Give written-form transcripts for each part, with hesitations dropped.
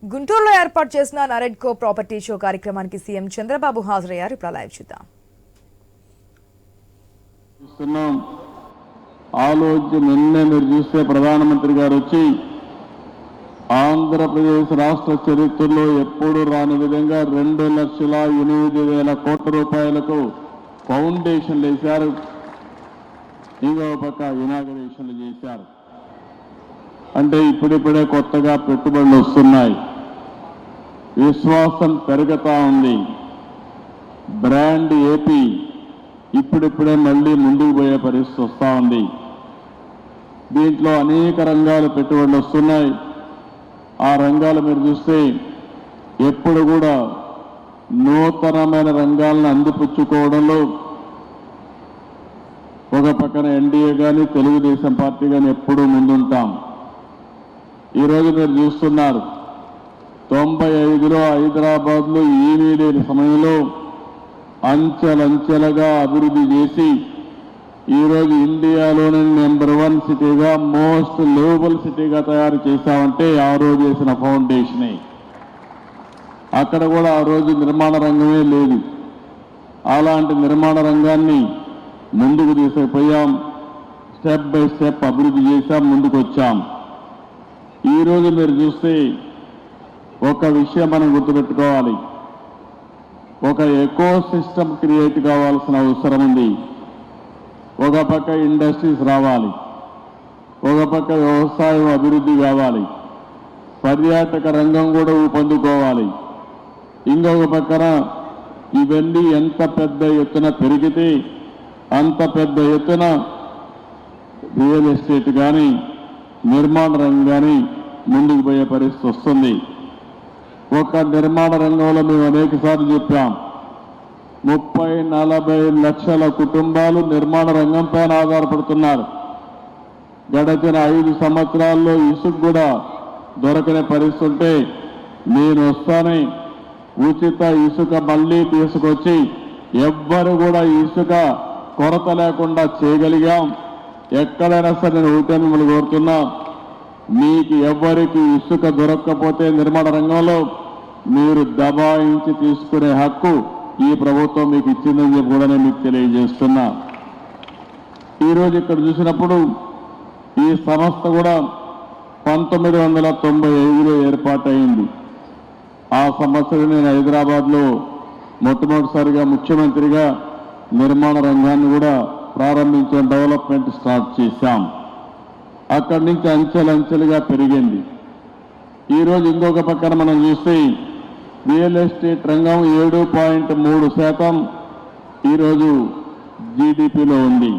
గుంటూరులో ఏర్పాటు చేసిన నరెడ్కో ప్రాపర్టీ షో కార్యక్రమానికి సీఎం చంద్రబాబు హాజరయ్యారు. ఇప్పుడు లైవ్ చూద్దాం. నిన్నే మీరు చూస్తే ప్రధానమంత్రి గారు వచ్చి ఆంధ్రప్రదేశ్ రాష్ట్ర చరిత్రలో ఎప్పుడు రాని విధంగా 2,08,000 కోట్ల రూపాయలకు ఫౌండేషన్లు వేశారు. ఇంకో పక్క ఇనాగరేషన్లు చేశారు. అంటే ఇప్పుడిప్పుడే కొత్తగా పెట్టుబడులు వస్తున్నాయి. విశ్వాసం పెరుగుతా ఉంది. బ్రాండ్ ఏపీ ఇప్పుడిప్పుడే మళ్ళీ ముందుకు పోయే పరిస్థితి వస్తూ ఉంది. దీంట్లో అనేక రంగాలు పెట్టుబడులు వస్తున్నాయి. ఆ రంగాలు మీరు చూస్తే ఎప్పుడు కూడా నూతనమైన రంగాలను అందిపుచ్చుకోవడంలో ఒక పక్కన ఎన్డీఏ కానీ తెలుగుదేశం పార్టీ కానీ ఎప్పుడూ ముందుంటాం. ఈరోజు మీరు చూస్తున్నారు 95లో హైదరాబాద్లో ఏమీ లేని సమయంలో అంచెలంచెలుగా అభివృద్ధి చేసి ఈరోజు ఇండియాలోనే నెంబర్ 1 సిటీగా మోస్ట్ లివబుల్ సిటీగా తయారు చేశామంటే ఆ రోజు వేసిన ఫౌండేషనే. అక్కడ కూడా ఆ రోజు నిర్మాణ రంగమే లేదు. అలాంటి నిర్మాణ రంగాన్ని ముందుకు తీసుకుపోయాం. స్టెప్ బై స్టెప్ అభివృద్ధి చేశాం, ముందుకు వచ్చాం. ఈరోజు మీరు చూస్తే ఒక విషయం మనం గుర్తుపెట్టుకోవాలి. ఒక ఎకో సిస్టమ్ క్రియేట్ కావాల్సిన అవసరం ఉంది. ఒక పక్క ఇండస్ట్రీస్ రావాలి, ఒక పక్క వ్యవసాయం అభివృద్ధి కావాలి, పర్యాటక రంగం కూడా ఊపందుకోవాలి. ఇంకొక పక్కన ఇవన్నీ ఎంత పెద్ద ఎత్తున పెరిగితే అంత పెద్ద ఎత్తున రియల్ ఎస్టేట్ కానీ నిర్మాణ రంగం కానీ ముందుకు పోయే పరిస్థితి వస్తుంది. ఒక నిర్మాణ రంగంలో మేము అనేక సార్లు చెప్పాం, 30-40 లక్షల కుటుంబాలు నిర్మాణ రంగం పైన ఆధారపడుతున్నారు. గడిచిన 5 సంవత్సరాల్లో ఇసుక కూడా దొరకని పరిస్థితి ఉంటే నేను వస్తానే ఉచిత ఇసుక మళ్ళీ తీసుకొచ్చి ఎవ్వరు కూడా ఇసుక కొరత లేకుండా చేయగలిగాం. ఎక్కడైనా సరే నేను ఒకటే మిమ్మల్ని కోరుతున్నా, మీకు ఎవ్వరికి ఇసుక దొరక్కపోతే నిర్మాణ రంగంలో మీరు దబాయించి తీసుకునే హక్కు ఈ ప్రభుత్వం మీకు ఇచ్చిందని చెప్పి కూడా నేను మీకు తెలియజేస్తున్నా. ఈరోజు ఇక్కడ చూసినప్పుడు ఈ సంస్థ కూడా 1995లో ఏర్పాటైంది. ఆ సంవత్సరం నేను హైదరాబాద్లో మొట్టమొదటిసారిగా ముఖ్యమంత్రిగా నిర్మాణ రంగాన్ని కూడా ప్రారంభించే డెవలప్మెంట్ స్టార్ట్ చేశాం. అక్కడి నుంచి అంచెలంచెలుగా పెరిగింది. ఈరోజు ఇంకొక పక్కన మనం చూస్తే రియల్ ఎస్టేట్ రంగం 7.3% ఈరోజు జీడిపిలో ఉంది.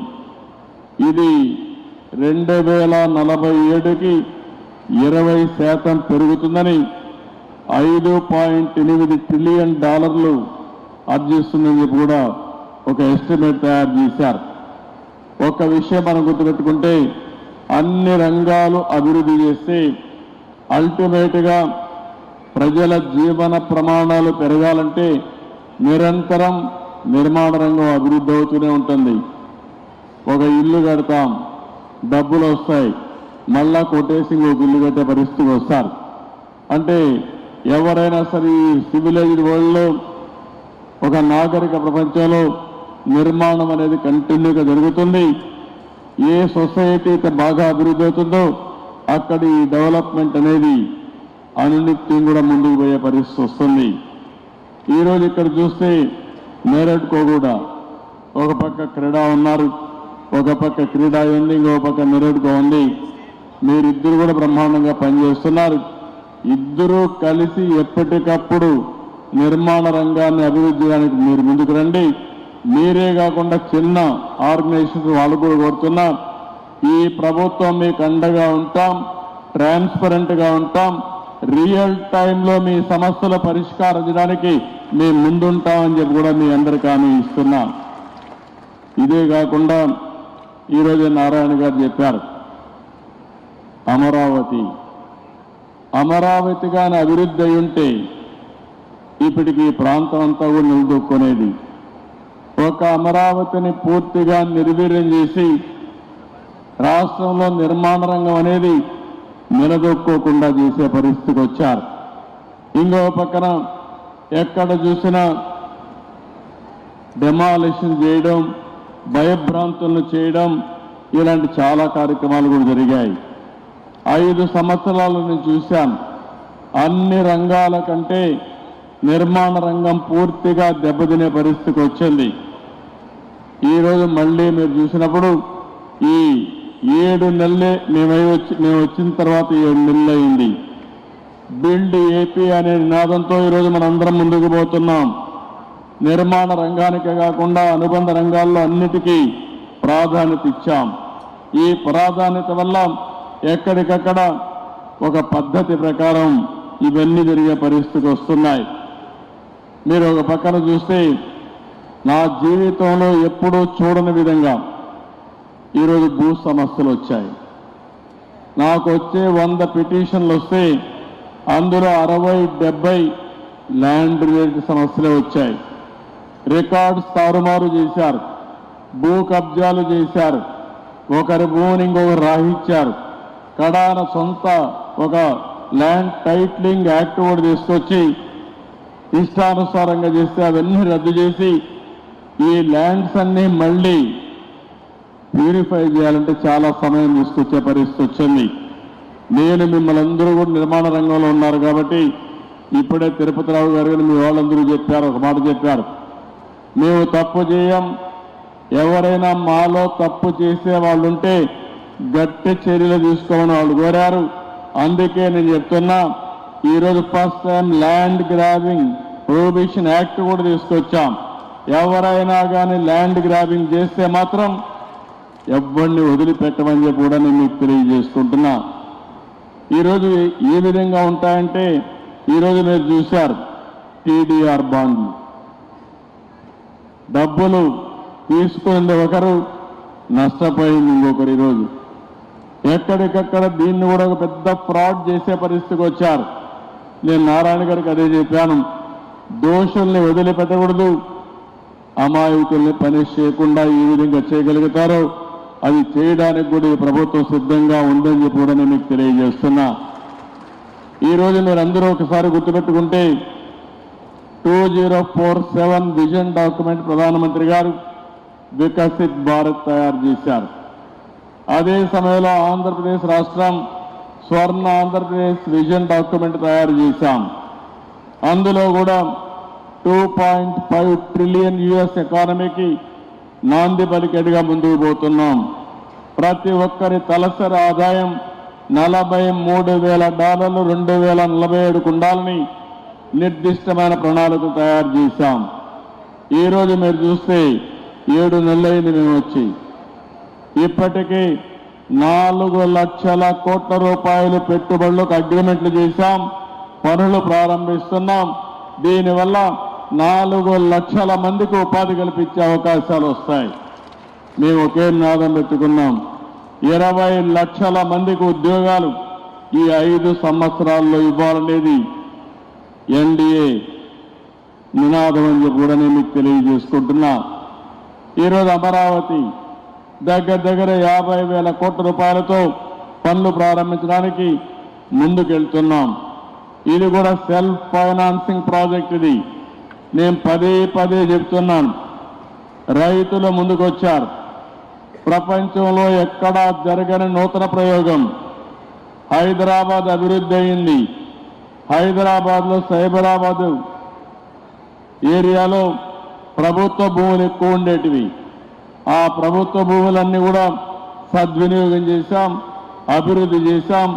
ఇది 2047కి 20% పెరుగుతుందని $5.8 ట్రిలియన్ ఆర్జిస్తుందని చెప్పి కూడా ఒక ఎస్టిమేట్ తయారు చేశారు. ఒక విషయం మనం గుర్తుపెట్టుకుంటే అన్ని రంగాలు అభివృద్ధి చేస్తే అల్టిమేట్గా ప్రజల జీవన ప్రమాణాలు పెరగాలంటే నిరంతరం నిర్మాణ రంగం అభివృద్ధి అవుతూనే ఉంటుంది. ఒక ఇల్లు కడతాం, డబ్బులు వస్తాయి, మళ్ళా కొట్టేసి ఒక ఇల్లు కట్టే పరిస్థితికి వస్తారు. అంటే ఎవరైనా సరే ఈ సివిలైజ్డ్ వరల్డ్లో ఒక నాగరిక ప్రపంచంలో నిర్మాణం అనేది కంటిన్యూగా జరుగుతుంది. ఏ సొసైటీ అయితే బాగా అభివృద్ధి అవుతుందో అక్కడ ఈ డెవలప్మెంట్ అనేది అనునిత్యం కూడా ముందుకు పోయే పరిస్థితి వస్తుంది. ఈరోజు ఇక్కడ చూస్తే నేరెడ్కో కూడా ఒక పక్క క్రీడా ఉన్నారు, ఒక పక్క క్రీడా ఉంది, ఇంకొక పక్క నేరెడ్కో ఉంది. మీరిద్దరు కూడా బ్రహ్మాండంగా పనిచేస్తున్నారు. ఇద్దరూ కలిసి ఎప్పటికప్పుడు నిర్మాణ రంగాన్ని అభివృద్ధి చేయడానికి మీరు ముందుకు రండి. మీరే కాకుండా చిన్న ఆర్గనైజేషన్స్ వాళ్ళు కూడా కోరుతున్నా, ఈ ప్రభుత్వం మీకు అండగా ఉంటాం, ట్రాన్స్పరెంట్గా ఉంటాం, రియల్ టైంలో మీ సమస్యల పరిష్కారం చేయడానికి మేము ముందుంటామని చెప్పి కూడా మీ అందరికీ హామీ ఇస్తున్నాం. ఇదే కాకుండా ఈరోజు నారాయణ గారు చెప్పారు, అమరావతి కానీ అభివృద్ధి అయి ఉంటే ఇప్పటికి ఈ ప్రాంతం అంతా కూడా నిలదొక్కునేది. ఒక అమరావతిని పూర్తిగా నిర్వీర్యం చేసి రాష్ట్రంలో నిర్మాణ రంగం అనేది నిలదొక్కోకుండా చేసే పరిస్థితికి వచ్చారు. ఇంకో పక్కన ఎక్కడ చూసినా డెమాలిషన్ చేయడం, భయభ్రాంతులను చేయడం, ఇలాంటి చాలా కార్యక్రమాలు కూడా జరిగాయి. 5 సంవత్సరాలు నేను చూశాను. అన్ని రంగాల కంటే నిర్మాణ రంగం పూర్తిగా దెబ్బతినే పరిస్థితికి వచ్చింది. ఈరోజు మళ్ళీ మీరు చూసినప్పుడు ఈ 7 నెలలే మేము వచ్చిన తర్వాత 7 నెలలు అయింది. బిల్డ్ ఏపీ అనే నినాదంతో ఈరోజు మనందరం ముందుకు పోతున్నాం. నిర్మాణ రంగానికే కాకుండా అనుబంధ రంగాల్లో అన్నిటికీ ప్రాధాన్యత ఇచ్చాం. ఈ ప్రాధాన్యత వల్ల ఎక్కడికక్కడ ఒక పద్ధతి ప్రకారం ఇవన్నీ జరిగే పరిస్థితికి వస్తున్నాయి. మీరు ఒక పక్కన చూస్తే నా జీవితంలో ఎప్పుడూ చూడని విధంగా ఈరోజు భూ సమస్యలు వచ్చాయి. నాకు వచ్చే 100 పిటిషన్లు వస్తే అందులో 60-70 ల్యాండ్ రిలేటెడ్ సమస్యలే వచ్చాయి. రికార్డ్స్ తారుమారు చేశారు, భూ కబ్జాలు చేశారు, ఒకరి భూమిని ఇంకొకరు రాహించారు, కడాన సొంత ఒక ల్యాండ్ టైట్లింగ్ యాక్ట్ కూడా తీసుకొచ్చి ఇష్టానుసారంగా చేస్తే అవన్నీ రద్దు చేసి ఈ ల్యాండ్స్ అన్ని మళ్ళీ ప్యూరిఫై చేయాలంటే చాలా సమయం తీసుకొచ్చే పరిస్థితి వచ్చింది. నేను మిమ్మల్ని అందరూ కూడా నిర్మాణ రంగంలో ఉన్నారు కాబట్టి ఇప్పుడే తిరుపతిరావు గారు మీ వాళ్ళందరూ చెప్పారు, ఒక మాట చెప్పారు, మేము తప్పు చేయం, ఎవరైనా మాలో తప్పు చేసే వాళ్ళు ఉంటే గట్టి చర్యలు తీసుకోమని వాళ్ళు కోరారు. అందుకే నేను చెప్తున్నా, ఈరోజు first time land grabbing prohibition act కూడా తీసుకొచ్చాం. ఎవరైనా కానీ ల్యాండ్ గ్రాబింగ్ చేస్తే మాత్రం ఎవరిని వదిలిపెట్టమని చెప్పి కూడా నేను మీకు తెలియజేసుకుంటున్నా. ఈరోజు ఏ విధంగా ఉంటాయంటే, ఈరోజు మీరు చూశారు టీడీఆర్ బాండ్లు, డబ్బులు తీసుకుంది ఒకరు, నష్టపోయింది ఇంకొకరు. ఈరోజు ఎక్కడికక్కడ దీన్ని కూడా ఒక పెద్ద ఫ్రాడ్ చేసే పరిస్థితికి వచ్చారు. నేను నారాయణ గారికి అదే చెప్పాను, దోషుల్ని వదిలిపెట్టకూడదు, అమాయకుల్ని పనిష్ చేయకుండా ఈ విధంగా చేయగలుగుతారో అది చేయడానికి కూడా ఈ ప్రభుత్వం సిద్ధంగా ఉందని చెప్పి కూడా నేను మీకు తెలియజేస్తున్నా. ఈరోజు మీరు అందరూ ఒకసారి గుర్తుపెట్టుకుంటే 2047 విజన్ డాక్యుమెంట్ ప్రధానమంత్రి గారు వికసిత్ భారత్ తయారు చేశారు. అదే సమయంలో ఆంధ్రప్రదేశ్ రాష్ట్రం స్వర్ణ ఆంధ్రప్రదేశ్ విజన్ డాక్యుమెంట్ తయారు చేశాం. అందులో కూడా 2.5 ట్రిలియన్ యుఎస్ ఎకానమీకి నాంది పలికేట్టుగా ముందుకు పోతున్నాం. ప్రతి ఒక్కరి తలసరి ఆదాయం $43,000 2047 ఉండాలని నిర్దిష్టమైన ప్రణాళిక తయారు చేశాం. ఈరోజు మీరు చూస్తే 7 నెలలైంది మేము వచ్చి, ఇప్పటికీ 4 లక్షల కోట్ల రూపాయలు పెట్టుబడులకు అగ్రిమెంట్లు చేశాం, పనులు ప్రారంభిస్తున్నాం. దీనివల్ల 4 లక్షల మందికి ఉపాధి కల్పించే అవకాశాలు వస్తాయి. మేము ఒకే నినాదం పెట్టుకున్నాం, 20 లక్షల మందికి ఉద్యోగాలు ఈ 5 సంవత్సరాల్లో ఇవ్వాలనేది ఎన్డీఏ నినాదం అని చెప్పి కూడా నేను మీకు తెలియజేసుకుంటున్నా. ఈరోజు అమరావతి దగ్గర 50,000 కోట్ల రూపాయలతో పనులు ప్రారంభించడానికి ముందుకెళ్తున్నాం. ఇది కూడా సెల్ఫ్ ఫైనాన్సింగ్ ప్రాజెక్ట్. ఇది నేను పదే చెప్తున్నాను, రైతులు ముందుకొచ్చారు. ప్రపంచంలో ఎక్కడా జరగని నూతన ప్రయోగం. హైదరాబాద్ అభివృద్ధి అయింది. హైదరాబాద్లో సైబరాబాద్ ఏరియాలో ప్రభుత్వ భూములు ఎక్కువ ఉండేటివి. ఆ ప్రభుత్వ భూములన్నీ కూడా సద్వినియోగం చేశాం, అభివృద్ధి చేశాం.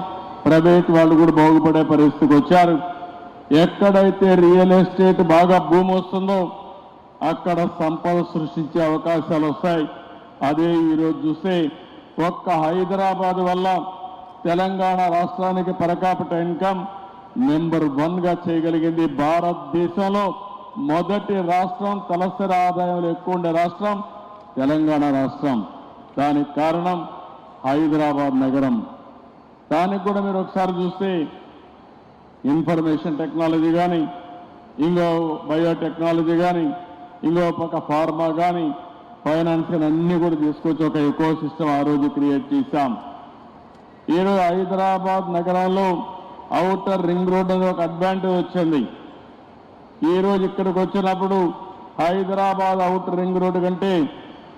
ప్రైవేట్ వాళ్ళు కూడా బాగుపడే పరిస్థితికి వచ్చారు. ఎక్కడైతే రియల్ ఎస్టేట్ బాగా భూమి వస్తుందో అక్కడ సంపద సృష్టించే అవకాశాలు వస్తాయి. అదే ఈరోజు చూస్తే ఒక్క హైదరాబాద్ వల్ల తెలంగాణ రాష్ట్రానికి పర్ క్యాపిటల్ ఇన్కమ్ నెంబర్ 1గా చేయగలిగింది. భారతదేశంలో మొదటి రాష్ట్రం, తలసరి ఆదాయంలో ఎక్కువ ఉండే రాష్ట్రం తెలంగాణ రాష్ట్రం. దానికి కారణం హైదరాబాద్ నగరం. దానికి కూడా మీరు ఒకసారి చూస్తే ఇన్ఫర్మేషన్ టెక్నాలజీ కానీ, ఇంకో బయోటెక్నాలజీ కానీ, ఇంకో పక్క ఫార్మా కానీ, ఫైనాన్స్ కానీ అన్నీ కూడా తీసుకొచ్చి ఒక ఎకో సిస్టమ్ ఆ రోజు క్రియేట్ చేశాం. ఈరోజు హైదరాబాద్ నగరంలో ఔటర్ రింగ్ రోడ్ అనేది ఒక అడ్వాంటేజ్ వచ్చింది. ఈ రోజు ఇక్కడికి వచ్చినప్పుడు హైదరాబాద్ ఔటర్ రింగ్ రోడ్ కంటే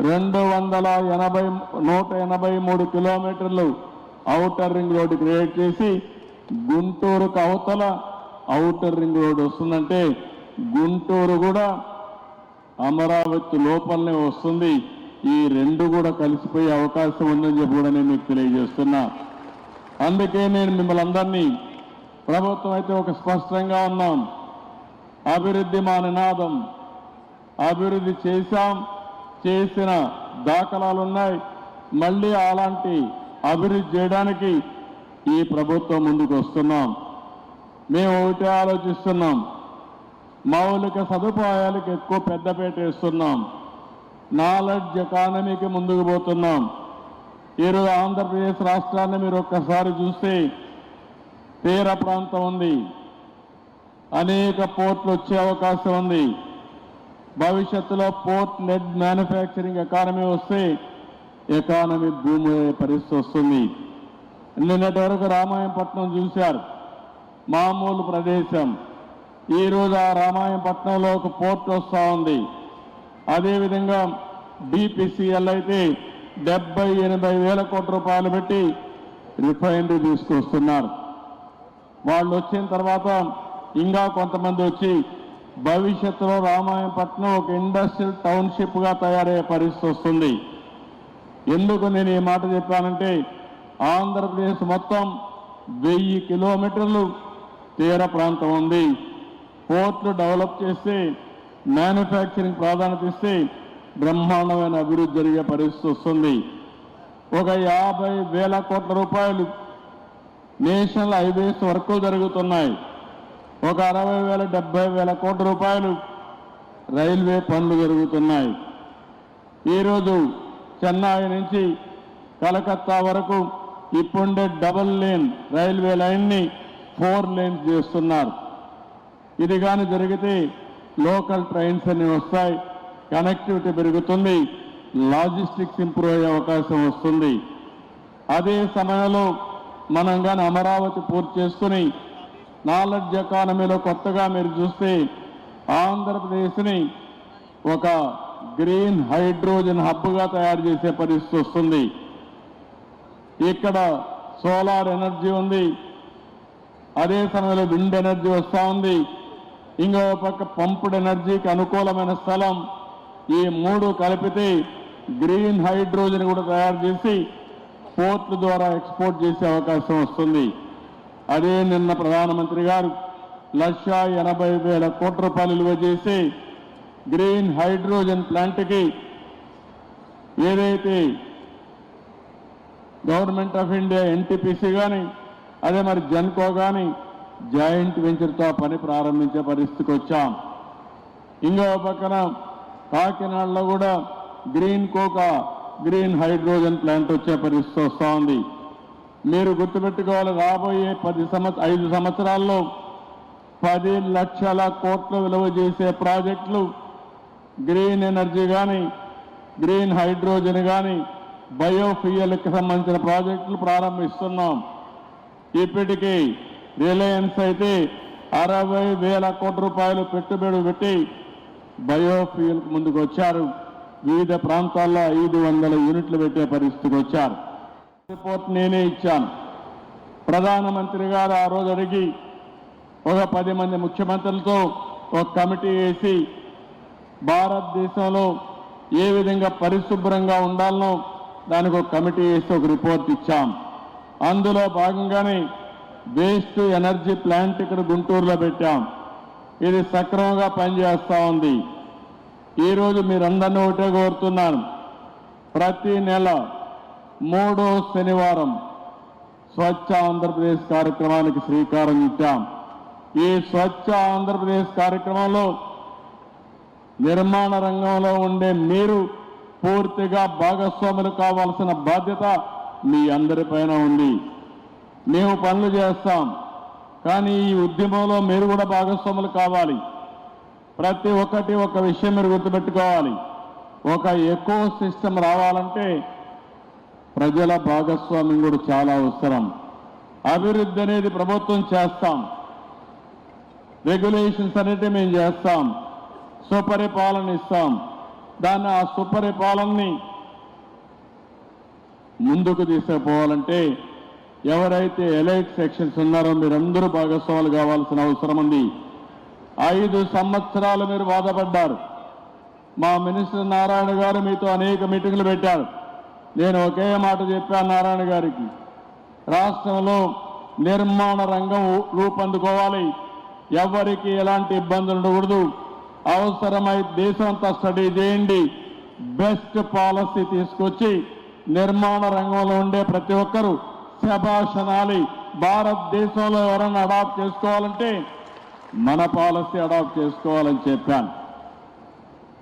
183 కిలోమీటర్లు ఔటర్ రింగ్ రోడ్ క్రియేట్ చేసి గుంటూరుకు అవతల ఔటర్ రింగ్ రోడ్ వస్తుందంటే గుంటూరు కూడా అమరావతి లోపలనే వస్తుంది. ఈ రెండు కూడా కలిసిపోయే అవకాశం ఉందని చెప్పి కూడా నేను మీకు తెలియజేస్తున్నా. అందుకే నేను మిమ్మల్ని అందరినీ, ప్రభుత్వం అయితే ఒక స్పష్టంగా ఉన్నాం, అభివృద్ధి మా నినాదం, అభివృద్ధి చేశాం, చేసిన దాఖలాలున్నాయి. మళ్ళీ అలాంటి అభివృద్ధి చేయడానికి ఈ ప్రభుత్వం ముందుకు వస్తున్నాం. మేము ఒకటే ఆలోచిస్తున్నాం, మౌలిక సదుపాయాలకు ఎక్కువ పెద్దపీట వేస్తున్నాం, నాలెడ్జ్ ఎకానమీకి ముందుకు పోతున్నాం. ఈరోజు ఆంధ్రప్రదేశ్ రాష్ట్రాన్ని మీరు ఒక్కసారి చూస్తే తీర ప్రాంతం ఉంది, అనేక పోర్ట్లు వచ్చే అవకాశం ఉంది. భవిష్యత్తులో పోర్ట్ లెడ్ మ్యానుఫ్యాక్చరింగ్ ఎకానమీ వస్తే ఎకానమీ భూమి అయ్యే పరిస్థితి వస్తుంది. నిన్నటి వరకు రామాయంపట్నం చూశారు, మామూలు ప్రదేశం. ఈరోజు ఆ రామాయంపట్నంలో ఒక పోర్ట్ వస్తూ ఉంది. అదేవిధంగా డిపిసిఎల్ అయితే 70-80 వేల కోట్ల రూపాయలు పెట్టి రిఫైనరీ తీసుకొస్తున్నారు. వాళ్ళు వచ్చిన తర్వాత ఇంకా కొంతమంది వచ్చి భవిష్యత్తులో రామాయంపట్నం ఒక ఇండస్ట్రియల్ టౌన్షిప్గా తయారయ్యే పరిస్థితి వస్తుంది. ఎందుకు నేను ఈ మాట చెప్పానంటే ఆంధ్రప్రదేశ్ మొత్తం 1000 కిలోమీటర్లు తీర ప్రాంతం ఉంది. పోర్ట్లు డెవలప్ చేస్తే, మ్యానుఫ్యాక్చరింగ్ ప్రాధాన్యత ఇస్తే బ్రహ్మాండమైన అభివృద్ధి జరిగే పరిస్థితి వస్తుంది. ఒక 50 వేల కోట్ల రూపాయలు నేషనల్ హైవేస్ వర్కులు జరుగుతున్నాయి. ఒక 60,000-70 వేల కోట్ల రూపాయలు రైల్వే పనులు జరుగుతున్నాయి. ఈరోజు చెన్నై నుంచి కలకత్తా వరకు ఇప్పుండే డబుల్ లేన్ రైల్వే లైన్ని 4 లేన్స్ చేస్తున్నారు. ఇది కానీ జరిగితే లోకల్ ట్రైన్స్ అన్ని వస్తాయి, కనెక్టివిటీ పెరుగుతుంది, లాజిస్టిక్స్ ఇంప్రూవ్ అయ్యే అవకాశం వస్తుంది. అదే సమయంలో మనం కానీ అమరావతి పూర్తి చేసుకుని నాలెడ్జ్ ఎకానమీలో కొత్తగా మీరు చూస్తే ఆంధ్రప్రదేశ్ని ఒక గ్రీన్ హైడ్రోజన్ హబ్గా తయారు చేసే పరిస్థితి వస్తుంది. ఇక్కడ సోలార్ ఎనర్జీ ఉంది, అదే సమయంలో విండ్ ఎనర్జీ వస్తూ ఉంది, ఇంకో పక్క పంప్డ్ ఎనర్జీకి అనుకూలమైన స్థలం. ఈ 3 కలిపితే గ్రీన్ హైడ్రోజన్ కూడా తయారు చేసి పోర్ట్ల ద్వారా ఎక్స్పోర్ట్ చేసే అవకాశం వస్తుంది. అదే నిన్న ప్రధానమంత్రి గారు 1,80,000 కోట్ల రూపాయలు విలువ చేసి గ్రీన్ హైడ్రోజన్ ప్లాంట్కి ఏదైతే గవర్నమెంట్ ఆఫ్ ఇండియా ఎన్టీపీసీ కానీ అదే మరి జెన్కో కానీ జాయింట్ వెంచర్తో పని ప్రారంభించే పరిస్థితికి వచ్చాం. ఇంకో పక్కన కాకినాడలో కూడా గ్రీన్ హైడ్రోజన్ ప్లాంట్ వచ్చే పరిస్థితి వస్తూ ఉంది. మీరు గుర్తుపెట్టుకోవాలి, రాబోయే 5 సంవత్సరాల్లో 10 లక్షల కోట్ల విలువ చేసే ప్రాజెక్టులు గ్రీన్ ఎనర్జీ కానీ, గ్రీన్ హైడ్రోజన్ కానీ, బయోఫ్యూయల్కి సంబంధించిన ప్రాజెక్టులు ప్రారంభిస్తున్నాం. ఇప్పటికీ రిలయన్స్ అయితే 60,000 కోట్ల రూపాయలు పెట్టుబడి పెట్టి బయోఫ్యూయల్కి ముందుకు వచ్చారు. వివిధ ప్రాంతాల్లో 500 యూనిట్లు పెట్టే పరిస్థితికి వచ్చారు. రిపోర్ట్ నేనే ఇచ్చాను. ప్రధానమంత్రి గారు ఆ రోజు అడిగి ఒక 10 మంది ముఖ్యమంత్రులతో ఒక కమిటీ వేసి భారతదేశంలో ఏ విధంగా పరిశుభ్రంగా ఉండాలనో దానికి ఒక కమిటీ వేసి ఒక రిపోర్ట్ ఇచ్చాం. అందులో భాగంగానే వేస్ట్ ఎనర్జీ ప్లాంట్ ఇక్కడ గుంటూరులో పెట్టాం. ఇది సక్రమంగా పనిచేస్తూ ఉంది. ఈరోజు మీరందరినీ ఒకటే కోరుతున్నాను, ప్రతి నెల 3వ శనివారం స్వచ్ఛ ఆంధ్రప్రదేశ్ కార్యక్రమానికి శ్రీకారం చుట్టాం. ఈ స్వచ్ఛ ఆంధ్రప్రదేశ్ కార్యక్రమంలో నిర్మాణ రంగంలో ఉండే మీరు పూర్తిగా భాగస్వాములు కావాల్సిన బాధ్యత మీ అందరిపైన ఉంది. మేము పనులు చేస్తాం, కానీ ఈ ఉద్యమంలో మీరు కూడా భాగస్వాములు కావాలి. ప్రతి ఒక్కటి ఒక విషయం మీరు గుర్తుపెట్టుకోవాలి, ఒక ఎకో సిస్టమ్ రావాలంటే ప్రజల భాగస్వామ్యం కూడా చాలా అవసరం. అభివృద్ధి అనేది ప్రభుత్వం చేస్తాం, రెగ్యులేషన్స్ అనేది మేము చేస్తాం, సుపరిపాలన ఇస్తాం. దాన్ని ఆ సుపరిపాలనని ముందుకు తీసుకుపోవాలంటే ఎవరైతే ఎలైట్ సెక్షన్స్ ఉన్నారో మీరందరూ భాగస్వాములు కావాల్సిన అవసరం ఉంది. 5 సంవత్సరాలు మీరు బాధపడ్డారు. మా మినిస్టర్ నారాయణ గారు మీతో అనేక మీటింగులు పెట్టారు. నేను ఒకే మాట చెప్పాను నారాయణ గారికి, రాష్ట్రంలో నిర్మాణ రంగం రూపొందుకోవాలి, ఎవరికి ఎలాంటి ఇబ్బందులు ఉండకూడదు. అవసరమై దేశం అంతా స్టడీ చేయండి, బెస్ట్ పాలసీ తీసుకొచ్చి నిర్మాణ రంగంలో ఉండే ప్రతి ఒక్కరూ శభాషనాలి. భారతదేశంలో ఎవరైనా అడాప్ట్ చేసుకోవాలంటే మన పాలసీ అడాప్ట్ చేసుకోవాలని చెప్పాను.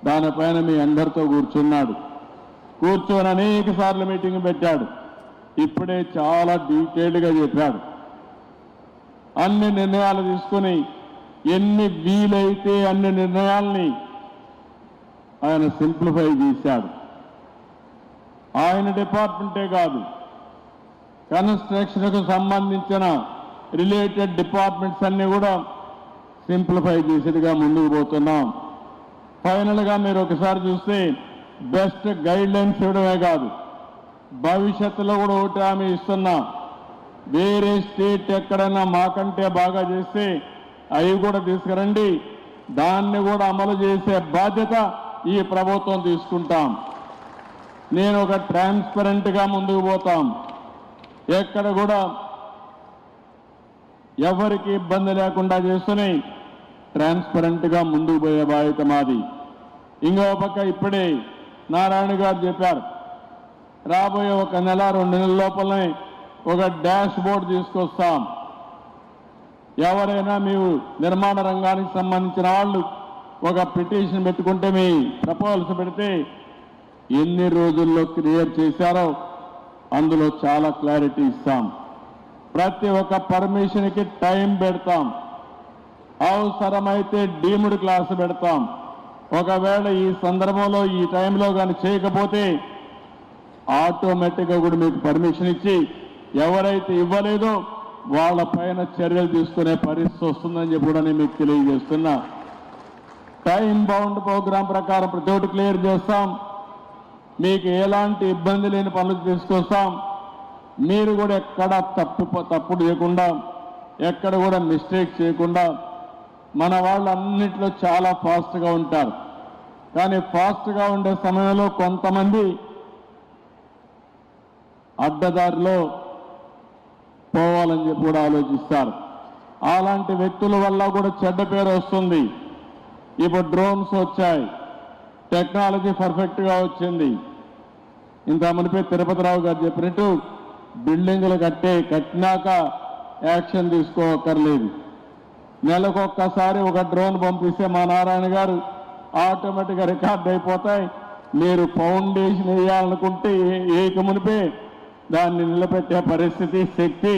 దానిపైన మీ అందరితో కూర్చున్నాడు, కూర్చొని అనేక సార్లు మీటింగ్ పెట్టాడు. ఇప్పుడే చాలా డీటెయిల్డ్గా చెప్పాడు. అన్ని నిర్ణయాలు తీసుకుని ఎన్ని వీలైతే అన్ని నిర్ణయాల్ని ఆయన సింప్లిఫై చేశాడు. ఆయన డిపార్ట్మెంటే కాదు, కన్స్ట్రక్షన్కు సంబంధించిన రిలేటెడ్ డిపార్ట్మెంట్స్ అన్ని కూడా సింప్లిఫై చేసేదిగా ముందుకు పోతున్నాం. ఫైనల్గా మీరు ఒకసారి చూస్తే బెస్ట్ గైడ్ లైన్స్ ఇవ్వడమే కాదు, భవిష్యత్తులో కూడా ఒకటి హామీ ఇస్తున్నా, వేరే స్టేట్ ఎక్కడైనా మాకంటే బాగా చేస్తే అవి కూడా తీసుకురండి, దాన్ని కూడా అమలు చేసే బాధ్యత ఈ ప్రభుత్వం తీసుకుంటాం. నేను ఒక ట్రాన్స్పరెంట్గా ముందుకు పోతాం, ఎక్కడ కూడా ఎవరికి ఇబ్బంది లేకుండా చేస్తూనే ట్రాన్స్పరెంట్గా ముందుకు పోయే బాధ్యత మాది. ఇంకో పక్క ఇప్పుడే నారాయణ గారు చెప్పారు, రాబోయే 1 నెల 2 నెలల లోపలనే ఒక డాష్ బోర్డ్ తీసుకొస్తాం. ఎవరైనా మీరు నిర్మాణ రంగానికి సంబంధించిన వాళ్ళు ఒక పిటిషన్ పెట్టుకుంటే మీ ప్రపోజల్స్ పెడితే ఎన్ని రోజుల్లో క్లియర్ చేశారో అందులో చాలా క్లారిటీ ఇస్తాం. ప్రతి ఒక్క పర్మిషన్కి టైం పెడతాం, అవసరమైతే డీమ్డ్ క్లాస్ పెడతాం. ఒకవేళ ఈ సందర్భంలో ఈ టైంలో కానీ చేయకపోతే ఆటోమేటిక్గా కూడా మీకు పర్మిషన్ ఇచ్చి ఎవరైతే ఇవ్వలేదో వాళ్ళ పైన చర్యలు తీసుకునే పరిస్థితి వస్తుందని చెప్పి కూడా నేను మీకు తెలియజేస్తున్నా. టైం బౌండ్ ప్రోగ్రాం ప్రకారం ప్రతి ఒక్కటి క్లియర్ చేస్తాం, మీకు ఎలాంటి ఇబ్బంది లేని పనులు తీసుకొస్తాం. మీరు కూడా ఎక్కడ తప్పుడు చేయకుండా, ఎక్కడ కూడా మిస్టేక్ చేయకుండా, మన వాళ్ళు అన్నిట్లో చాలా ఫాస్ట్గా ఉంటారు. కానీ ఫాస్ట్గా ఉండే సమయంలో కొంతమంది అడ్డదారిలో పోవాలని చెప్పి కూడా ఆలోచిస్తారు. అలాంటి వ్యక్తుల వల్ల కూడా చెడ్డ పేరు వస్తుంది. ఇప్పుడు డ్రోన్స్ వచ్చాయి, టెక్నాలజీ పర్ఫెక్ట్గా వచ్చింది. ఇంత మునిపే తిరుపతిరావు గారు చెప్పినట్టు బిల్డింగులు కట్టినాక యాక్షన్ తీసుకోవక్కర్లేదు. నెలకొక్కసారి ఒక డ్రోన్ పంపిస్తే మా నారాయణ గారు ఆటోమేటిక్గా రికార్డ్ అయిపోతాయి. మీరు ఫౌండేషన్ వేయాలనుకుంటే మునిపే దాన్ని నిలబెట్టే పరిస్థితి, శక్తి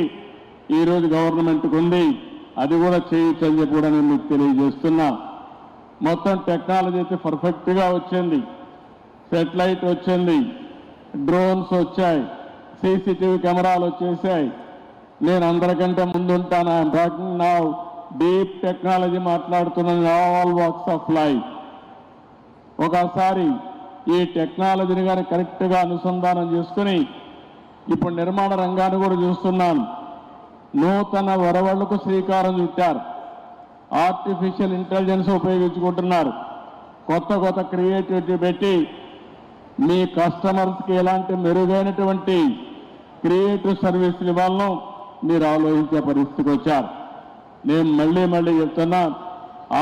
ఈరోజు గవర్నమెంట్కి ఉంది. అది కూడా చేయొచ్చు అని చెప్పి కూడా నేను మీకు తెలియజేస్తున్నా. మొత్తం టెక్నాలజీ అయితే పర్ఫెక్ట్గా వచ్చింది. సెటిలైట్ వచ్చింది, డ్రోన్స్ వచ్చాయి, సీసీటీవీ కెమెరాలు వచ్చేసాయి. నేను అందరికంటే ముందుంటాను. I'm talking now deep technology మాట్లాడుతున్నాను, ఆల్ వాక్స్ ఆఫ్ లైఫ్. ఒకసారి ఈ టెక్నాలజీని కానీ కరెక్ట్గా అనుసంధానం చేసుకుని ఇప్పుడు నిర్మాణ రంగాన్ని కూడా చూస్తున్నాను. నూతన వరవళ్లకు శ్రీకారం చుట్టారు. ఆర్టిఫిషియల్ ఇంటెలిజెన్స్ ఉపయోగించుకుంటున్నారు. కొత్త క్రియేటివిటీ పెట్టి మీ కస్టమర్స్కి ఎలాంటి మెరుగైనటువంటి క్రియేటివ్ సర్వీసులు ఇవ్వాలనో మీరు ఆలోచించే పరిస్థితికి వచ్చారు. నేను మళ్ళీ చెప్తున్నా,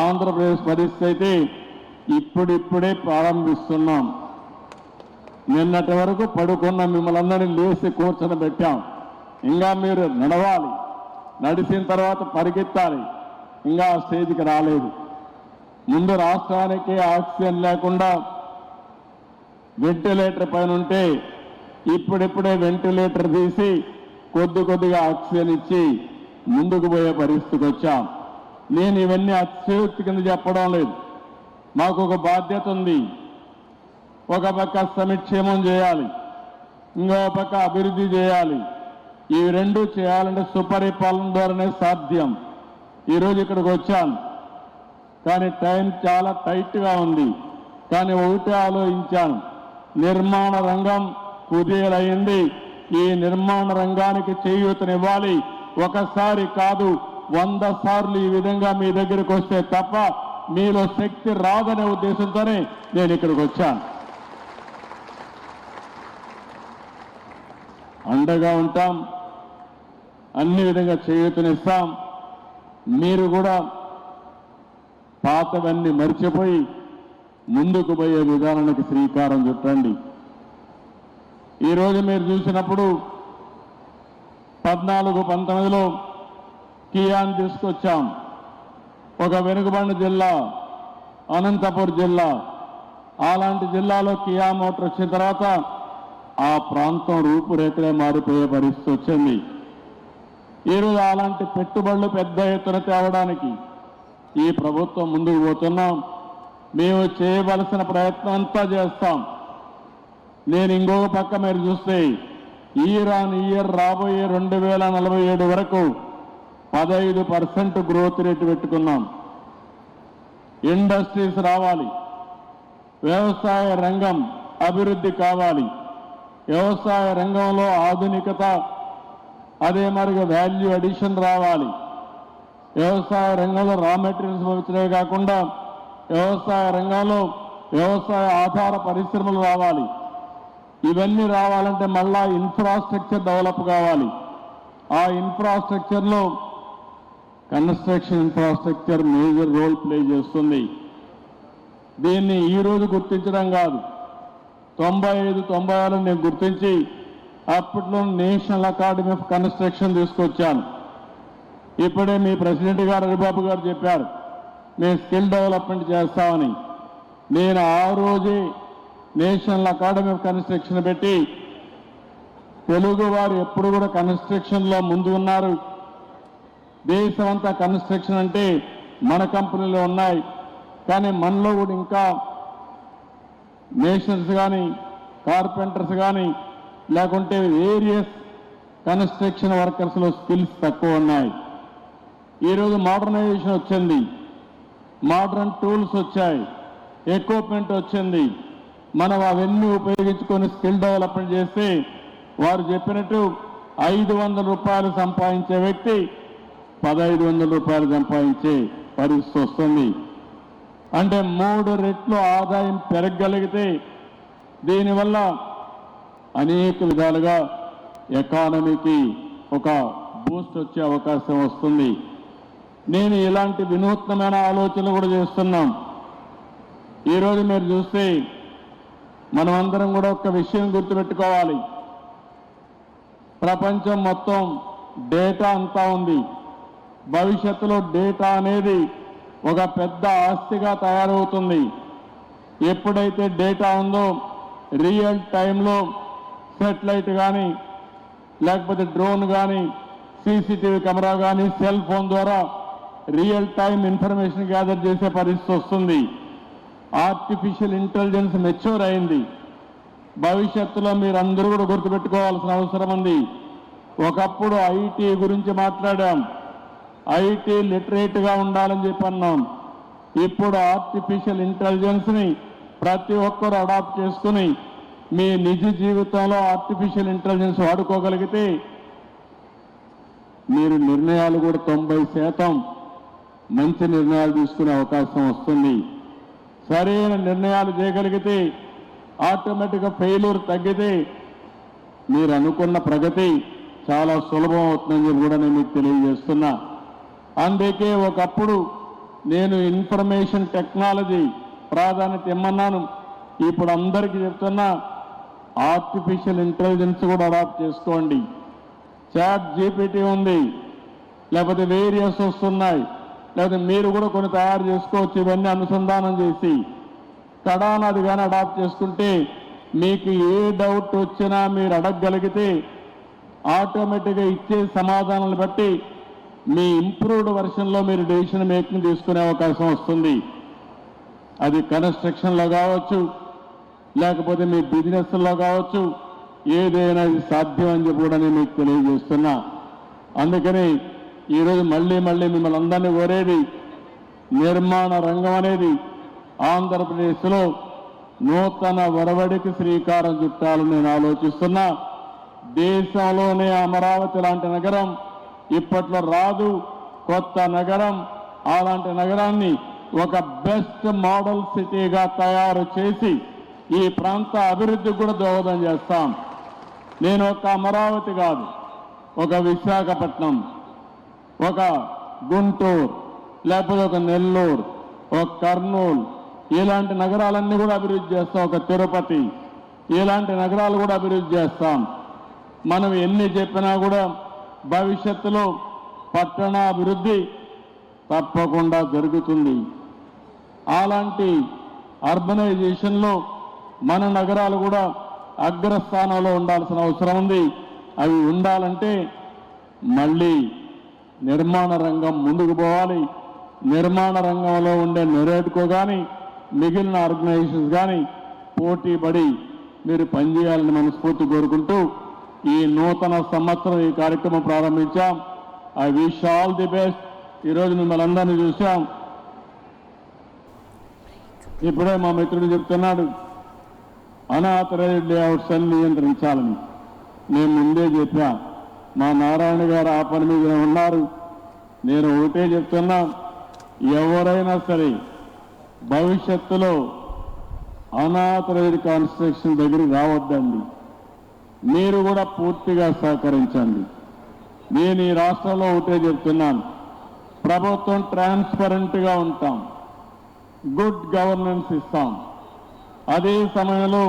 ఆంధ్రప్రదేశ్ పరిస్థితి అయితే ఇప్పుడిప్పుడే ప్రారంభిస్తున్నాం. నిన్నటి వరకు పడుకున్న మిమ్మల్ని అందరినీ లేచి కూర్చొని పెట్టాం. ఇంకా మీరు నడవాలి, నడిచిన తర్వాత పరిగెత్తాలి. ఇంకా ఆ స్టేజ్కి రాలేదు. ముందు రాష్ట్రానికి ఆక్సిజన్ లేకుండా వెంటిలేటర్ పైన ఉంటే ఇప్పుడిప్పుడే వెంటిలేటర్ తీసి కొద్దిగా ఆక్సిజన్ ఇచ్చి ముందుకు పోయే పరిస్థితికి వచ్చాం. నేను ఇవన్నీ అతిశయోక్తి కింద చెప్పడం లేదు. మాకు ఒక బాధ్యత ఉంది. ఒక పక్క సంక్షేమం చేయాలి, ఇంకో పక్క అభివృద్ధి చేయాలి. ఈ రెండు చేయాలంటే సుపరిపాలన ద్వారానే సాధ్యం. ఈరోజు ఇక్కడికి వచ్చాను, కానీ టైం చాలా టైట్గా ఉంది. కానీ ఒకటే ఆలోచించాను, నిర్మాణ రంగం కుదేలైంది. ఈ నిర్మాణ రంగానికి చేయూతనివ్వాలి. ఒకసారి కాదు 100 సార్లు ఈ విధంగా మీ దగ్గరికి వస్తే తప్ప మీలో శక్తి రాదనే ఉద్దేశంతోనే నేను ఇక్కడికి వచ్చాను. అండగా ఉంటాం, అన్ని విధంగా చేయూతనిస్తాం. మీరు కూడా పాతవన్నీ మర్చిపోయి ముందుకు పోయే విధానానికి శ్రీకారం చుట్టండి. ఈరోజు మీరు చూసినప్పుడు 14-19లో కియాన్ తీసుకొచ్చాం. ఒక వెనుకబడిన జిల్లా అనంతపురం జిల్లా, అలాంటి జిల్లాలో కియా మోటార్ వచ్చిన తర్వాత ఆ ప్రాంతం రూపురేఖలే మారిపోయే పరిస్థితి వచ్చింది. ఈరోజు అలాంటి పెట్టుబడులు పెద్ద ఎత్తున తేవడానికి ఈ ప్రభుత్వం ముందుకు పోతున్నాం. మేము చేయవలసిన ప్రయత్నం అంతా చేస్తాం. నేను ఇంకొక పక్క మీరు చూస్తే ఇయర్ రాబోయే 2047 వరకు 15% గ్రోత్ రేటు పెట్టుకున్నాం. ఇండస్ట్రీస్ రావాలి, వ్యవసాయ రంగం అభివృద్ధి కావాలి, వ్యవసాయ రంగంలో ఆధునికత, అదే మరిగా వాల్యూ అడిషన్ రావాలి. వ్యవసాయ రంగంలో రా మెటీరియల్స్ పంపించడమే కాకుండా వ్యవసాయ రంగంలో వ్యవసాయ ఆధార పరిశ్రమలు రావాలి. ఇవన్నీ రావాలంటే మళ్ళా ఇన్ఫ్రాస్ట్రక్చర్ డెవలప్ కావాలి. ఆ ఇన్ఫ్రాస్ట్రక్చర్లో construction infrastructure major role play చేస్తుంది. దీన్ని ఈ రోజు గుర్తించడం కాదు, 95-96 నేను గుర్తించి అప్పట్లో నేషనల్ అకాడమీ ఆఫ్ కన్స్ట్రక్షన్ తీసుకొచ్చాను. ఇప్పుడే మీ ప్రెసిడెంట్ గారు హరిబాబు గారు చెప్పారు మేము స్కిల్ డెవలప్మెంట్ చేస్తామని. నేను ఆ రోజే నేషనల్ అకాడమీ ఆఫ్ కన్స్ట్రక్షన్ పెట్టి తెలుగు వారు ఎప్పుడు కూడా కన్స్ట్రక్షన్లో ముందు ఉన్నారు. దేశమంతా కన్స్ట్రక్షన్ అంటే మన కంపెనీలు ఉన్నాయి, కానీ మనలో కూడా ఇంకా మేషన్స్ కానీ కార్పెంటర్స్ కానీ లేకుంటే వేరియస్ కన్స్ట్రక్షన్ వర్కర్స్లో స్కిల్స్ తక్కువ ఉన్నాయి. ఈరోజు మోడర్నైజేషన్ వచ్చింది, మోడర్న్ టూల్స్ వచ్చాయి, ఎక్విప్మెంట్ వచ్చింది. మనం అవన్నీ ఉపయోగించుకొని స్కిల్ డెవలప్మెంట్ చేస్తే వారు చెప్పినట్టు 500 రూపాయలు సంపాదించే వ్యక్తి 1500 రూపాయలు సంపాదించే పరిస్థితి వస్తుంది. అంటే 3 రెట్లు ఆదాయం పెరగగలిగితే దీనివల్ల అనేక విధాలుగా ఎకానమీకి ఒక బూస్ట్ వచ్చే అవకాశం వస్తుంది. నేను ఇలాంటి వినూత్నమైన ఆలోచనలు కూడా చేస్తున్నాం. ఈరోజు మీరు చూస్తే మనమందరం కూడా ఒక విషయం గుర్తుపెట్టుకోవాలి, ప్రపంచం మొత్తం డేటా అంతా ఉంది. భవిష్యత్తులో డేటా అనేది ఒక పెద్ద ఆస్తిగా తయారవుతుంది. ఎప్పుడైతే డేటా ఉందో రియల్ టైంలో సెటిలైట్ కానీ లేకపోతే డ్రోన్ కానీ సీసీటీవీ కెమెరా కానీ సెల్ ఫోన్ ద్వారా రియల్ టైం ఇన్ఫర్మేషన్ గ్యాదర్ చేసే పరిస్థితి వస్తుంది. ఆర్టిఫిషియల్ ఇంటెలిజెన్స్ మెచ్యూర్ అయింది. భవిష్యత్తులో మీరు అందరూ కూడా గుర్తుపెట్టుకోవాల్సిన అవసరం ఉంది. ఒకప్పుడు ఐటీ గురించి మాట్లాడాం, ఐటీ లిటరేట్గా ఉండాలని చెప్పి అన్నాం. ఇప్పుడు ఆర్టిఫిషియల్ ఇంటెలిజెన్స్ని ప్రతి ఒక్కరూ అడాప్ట్ చేసుకుని మీ నిజ జీవితంలో ఆర్టిఫిషియల్ ఇంటెలిజెన్స్ వాడుకోగలిగితే మీరు నిర్ణయాలు కూడా 90% మంచి నిర్ణయాలు తీసుకునే అవకాశం వస్తుంది. సరైన నిర్ణయాలు చేయగలిగితే ఆటోమేటిక్గా ఫెయిల్యూర్ తగ్గితే మీరు అనుకున్న ప్రగతి చాలా సులభం అవుతుందని చెప్పి కూడా నేను మీకు తెలియజేస్తున్నా. అందుకే ఒకప్పుడు నేను ఇన్ఫర్మేషన్ టెక్నాలజీ ప్రాధాన్యత ఇమ్మన్నాను. ఇప్పుడు అందరికీ చెప్తున్నా ఆర్టిఫిషియల్ ఇంటెలిజెన్స్ కూడా అడాప్ట్ చేసుకోండి. చాట్ జీపీటీ ఉంది, లేకపోతే వేరియస్ వస్తున్నాయి, లేకపోతే మీరు కూడా కొన్ని తయారు చేసుకోవచ్చు. ఇవన్నీ అనుసంధానం చేసి కడానది కానీ అడాప్ట్ చేసుకుంటే మీకు ఏ డౌట్ వచ్చినా మీరు అడగగలిగితే ఆటోమేటిక్గా ఇచ్చే సమాధానాలు బట్టి మీ ఇంప్రూవ్డ్ వెర్షన్లో మీరు డెసిషన్ మేకింగ్ తీసుకునే అవకాశం వస్తుంది. అది కన్స్ట్రక్షన్లో కావచ్చు, లేకపోతే మీ బిజినెస్లో కావచ్చు, ఏదైనా ఇది సాధ్యం అని చెప్పి కూడా నేను మీకు తెలియజేస్తున్నా. అందుకని ఈరోజు మళ్ళీ మిమ్మల్ని అందరినీ కోరేది, నిర్మాణ రంగం అనేది ఆంధ్రప్రదేశ్లో నూతన ఒరవడికి శ్రీకారం చుట్టాలని నేను ఆలోచిస్తున్నా. దేశంలోనే అమరావతి లాంటి నగరం ఇప్పట్లో రాదు, కొత్త నగరం. అలాంటి నగరాన్ని ఒక బెస్ట్ మోడల్ సిటీగా తయారు చేసి ఈ ప్రాంత అభివృద్ధికి కూడా దోహదం చేస్తాం. నేను ఒక అమరావతి కాదు, ఒక విశాఖపట్నం, ఒక గుంటూరు, లేకపోతే ఒక నెల్లూరు, ఒక కర్నూలు, ఇలాంటి నగరాలన్నీ కూడా అభివృద్ధి చేస్తాం. ఒక తిరుపతి, ఇలాంటి నగరాలు కూడా అభివృద్ధి చేస్తాం. మనం ఎన్ని చెప్పినా కూడా భవిష్యత్తులో పట్టణ అభివృద్ధి తప్పకుండా జరుగుతుంది. అలాంటి అర్బనైజేషన్లో మన నగరాలు కూడా అగ్రస్థానంలో ఉండాల్సిన అవసరం ఉంది. అవి ఉండాలంటే మళ్ళీ నిర్మాణ రంగం ముందుకు పోవాలి. నిర్మాణ రంగంలో ఉండే నెరేడ్కో కానీ మిగిలిన ఆర్గనైజేషన్స్ కానీ పోటీ పడి మీరు పనిచేయాలని మనస్ఫూర్తి కోరుకుంటూ ఈ నూతన సంవత్సరం ఈ కార్యక్రమం ప్రారంభించాం. I wish all the best. ఈరోజు మిమ్మల్ని అందరినీ చూశాం. ఇప్పుడే మా మిత్రుడు చెప్తున్నాడు అనాథరైజ్డ్ లేఅవుట్స్ అన్ని నియంత్రించాలని. నేను ముందే చెప్పా, మా నారాయణ గారు ఆ పని మీద ఉన్నారు. నేను ఒకటే చెప్తున్నా, ఎవరైనా సరే భవిష్యత్తులో అనాథరైజ్డ్ కన్స్ట్రక్షన్ దగ్గరికి రావద్దండి. మీరు కూడా పూర్తిగా సహకరించండి. నేను ఈ రాష్ట్రంలో ఒకటే చెప్తున్నాను, ప్రభుత్వం ట్రాన్స్పరెంట్గా ఉంటాం, గుడ్ గవర్నెన్స్ ఇస్తాం. అదే సమయంలో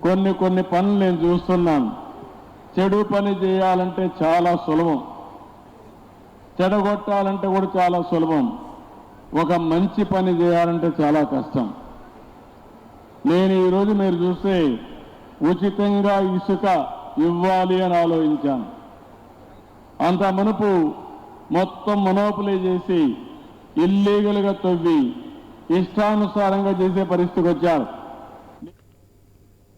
కొన్ని పనులు నేను చూస్తున్నాను. చెడు పని చేయాలంటే చాలా సులభం, చెడగొట్టాలంటే కూడా చాలా సులభం. ఒక మంచి పని చేయాలంటే చాలా కష్టం. నేను ఈరోజు మీరు చూస్తే ఉచితంగా ఇసుక ఇవ్వాలి అని ఆలోచించాను. అంత మునుపు మొత్తం మొనోపలీ చేసి ఇల్లీగల్గా తవ్వి ఇష్టానుసారంగా చేసే పరిస్థితికి వచ్చారు.